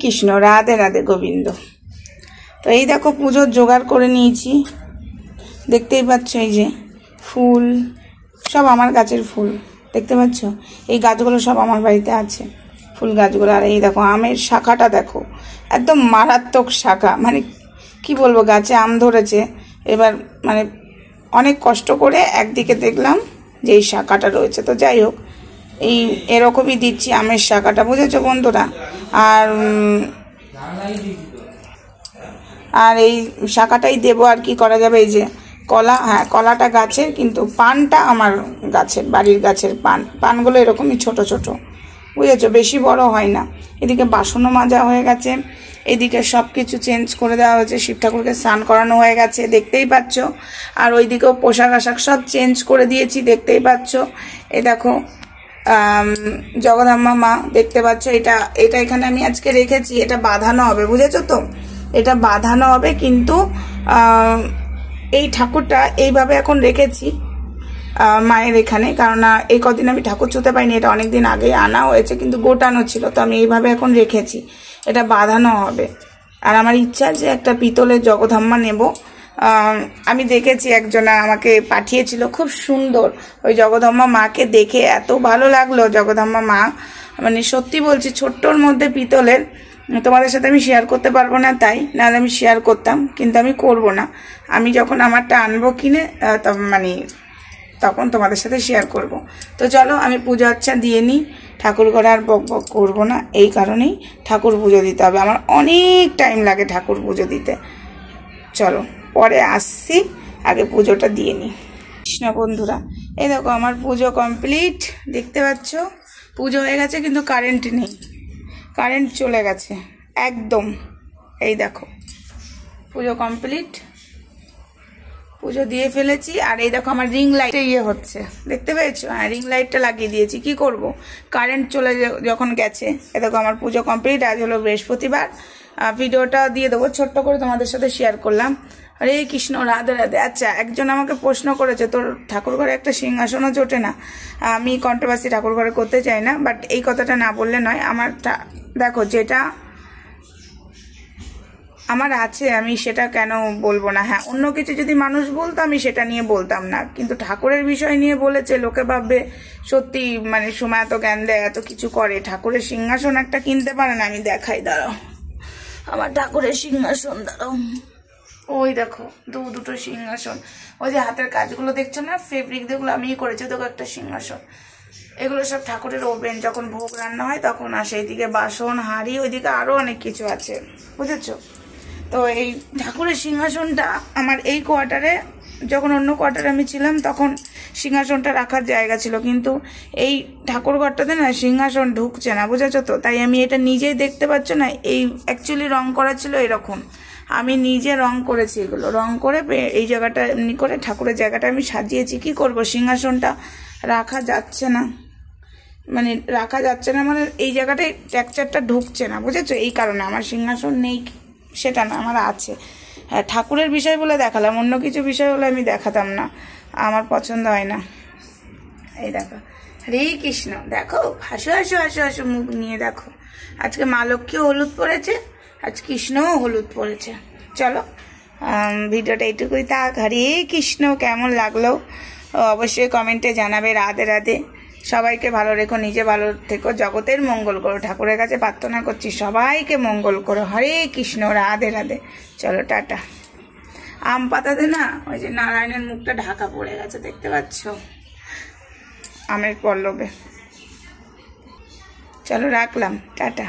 কৃষ্ণ, রাধে রাধে গোবিন্দ। তো এই দেখো পুজোর জোগাড় করে নিয়েছি, দেখতেই পাচ্ছ। এই যে ফুল, সব আমার গাছের ফুল, দেখতে পাচ্ছ। এই গাছগুলো সব আমার বাড়িতে আছে, ফুল গাছগুলো। আর এই দেখো আমের শাখাটা দেখো, একদম মারাত্মক শাখা, মানে কি বলবো, গাছে আম ধরেছে। এবার মানে অনেক কষ্ট করে একদিকে দেখলাম যে এই শাখাটা রয়েছে। তো যাই হোক, এই এরকমই দিচ্ছি আমের শাখাটা, বুঝেছো বন্ধুরা। আর এই শাখাটাই দেবো। আর কি করা যাবে, এই যে কলা, হ্যাঁ কলাটা গাছের, কিন্তু পানটা আমার গাছের, বাড়ির গাছের পানগুলো এরকমই ছোট ছোট, বুঝেছো, বেশি বড় হয় না। এদিকে বাসনও মাজা হয়ে গেছে, এদিকে সব কিছু চেঞ্জ করে দেওয়া হয়েছে, শিব ঠাকুরকে স্নান করানো হয়ে গেছে, দেখতেই পাচ্ছ। আর ওইদিকেও পোশাক আশাক সব চেঞ্জ করে দিয়েছি, দেখতেই পাচ্ছ। এই দেখো জগদম্বা মা, দেখতে পাচ্ছ। এটা এখানে আমি আজকে রেখেছি, এটা বাঁধানো হবে, বুঝেছো তো, এটা বাঁধানো হবে। কিন্তু এই ঠাকুরটা এইভাবে এখন রেখেছি মায়ের এখানে, কারণ এই কদিন আমি ঠাকুর ছুঁতে পাইনি, এটা অনেকদিন আগে আনা হয়েছে, কিন্তু গোটানো ছিল, তো আমি এইভাবে এখন রেখেছি, এটা বাঁধানো হবে। আর আমার ইচ্ছা যে একটা পিতলের জগদম্বা নেব। আমি দেখেছি, একজনা আমাকে পাঠিয়েছিল, খুব সুন্দর ওই জগদম্বা মাকে দেখে এত ভালো লাগলো। জগদম্বা মা মানে সত্যি বলছি, ছোট্টর মধ্যে পিতলের, তোমাদের সাথে আমি শেয়ার করতে পারবো না, তাই নাহলে আমি শেয়ার করতাম, কিন্তু আমি করব না। আমি যখন আমারটা আনবো কিনে মানে তখন তোমাদের সাথে শেয়ার করব। তো চলো আমি পুজো আচ্ছা দিয়ে নিই, ঠাকুর ঘরে আর বক বক করবো না, এই কারণেই ঠাকুর পুজো দিতে হবে। আমার অনেক টাইম লাগে ঠাকুর পুজো দিতে। চলো পরে আসছি, আগে পুজোটা দিয়ে নিই। কৃষ্ণ বন্ধুরা, এই দেখো আমার পুজো কমপ্লিট, দেখতে পাচ্ছ। পুজো হয়ে গেছে, কিন্তু কারেন্ট নেই, কারেন্ট চলে গেছে একদম। এই দেখো পুজো কমপ্লিট, পুজো দিয়ে ফেলেছি। আর এই দেখো আমার রিং লাইট হচ্ছে, দেখতে পেয়েছো, হ্যাঁ রিং লাইটটা লাগিয়ে দিয়েছি। কি করব, কারেন্ট চলে যখন গেছে। এ দেখো আমার পুজো কমপ্লিট। আজ হলো বৃহস্পতিবার, ভিডিওটা দিয়ে দেবো, ছোট্ট করে তোমাদের সাথে শেয়ার করলাম। হরে কৃষ্ণ, রাধে রাধে। আচ্ছা, একজন আমাকে প্রশ্ন করেছে, তোর ঠাকুর ঘরে একটা সিংহাসনও জোটে না? আমি কন্ট্রোভার্সি ঠাকুর ঘরে করতে চাই না, বাট এই কথাটা না বললে নয়। আমার দেখো, যেটা আমার আছে আমি সেটা কেন বলবো না। হ্যাঁ, অন্য কিছু যদি মানুষ বলতো আমি সেটা নিয়ে বলতাম না, কিন্তু ঠাকুরের বিষয় নিয়ে বলেছে, লোকে ভাববে সত্যি মানে সময় এত জ্ঞান দেয়, এত কিছু করে। ঠাকুরের সিংহাসন একটা কিনতে পারে না, আমি দেখাই, দাঁড়াও আমার ঠাকুরের সিংহাসন, দাঁড়াও। ওই দেখো দুটো সিংহাসন, ওই যে হাতের কাজগুলো দেখছো না, ফেব্রিক যেগুলো আমি করেছি, দেখো একটা সিংহাসন। এগুলো সব ঠাকুরের ওভেন, যখন ভোগ রান্না হয় তখন আসে। এইদিকে বাসন হাঁড়ি, ওইদিকে আরো অনেক কিছু আছে, বুঝেছো। তো এই ঠাকুরের সিংহাসনটা আমার এই কোয়ার্টারে, যখন অন্য কোয়ার্টারে আমি ছিলাম তখন সিংহাসনটা রাখার জায়গা ছিল, কিন্তু এই ঠাকুর ঘরটাতে না সিংহাসন ঢুকছে না, বুঝেছো তো। তাই আমি এটা নিজেই, দেখতে পাচ্ছ না, এই অ্যাকচুয়ালি রং করা ছিল এরকম, আমি নিজে রং করেছি, এগুলো রং করে এই জায়গাটা এমনি করে ঠাকুরের জায়গাটা আমি সাজিয়েছি। কি করব, সিংহাসনটা রাখা যাচ্ছে না, মানে রাখা যাচ্ছে না, মানে এই জায়গাটায় টেক্সচারটা ঢুকছে না, বুঝেছো। এই কারণে আমার সিংহাসন নেই সেটা না, আমার আছে। হ্যাঁ, ঠাকুরের বিষয় বলে দেখালাম, অন্য কিছু বিষয় হলে আমি দেখাতাম না, আমার পছন্দ হয় না। এই দেখো, হরে কৃষ্ণ, দেখো হাসো হাসো হাসো হাসো মুখ নিয়ে দেখো। আজকে মা লক্ষ্মীও হলুদ পরেছে, আজ কৃষ্ণও হলুদ পরেছে। চলো ভিডিওটা এইটুকুই থাক। হরে কৃষ্ণ, কেমন লাগলো অবশ্যই কমেন্টে জানাবে। রাধে রাধে, সবাইকে ভালো রেখো, নিজে ভালো থেকো, জগতের মঙ্গল করো, ঠাকুরের কাছে প্রার্থনা করছি সবাইকে মঙ্গল করো। হরে কৃষ্ণ, রাধে রাধে। চলো টাটা। আম পাতাতে না ওই যে নারায়ণের মুখটা ঢাকা পড়ে গেছে, দেখতে পাচ্ছ, আমের পল্লবে। চলো রাখলাম, টাটা।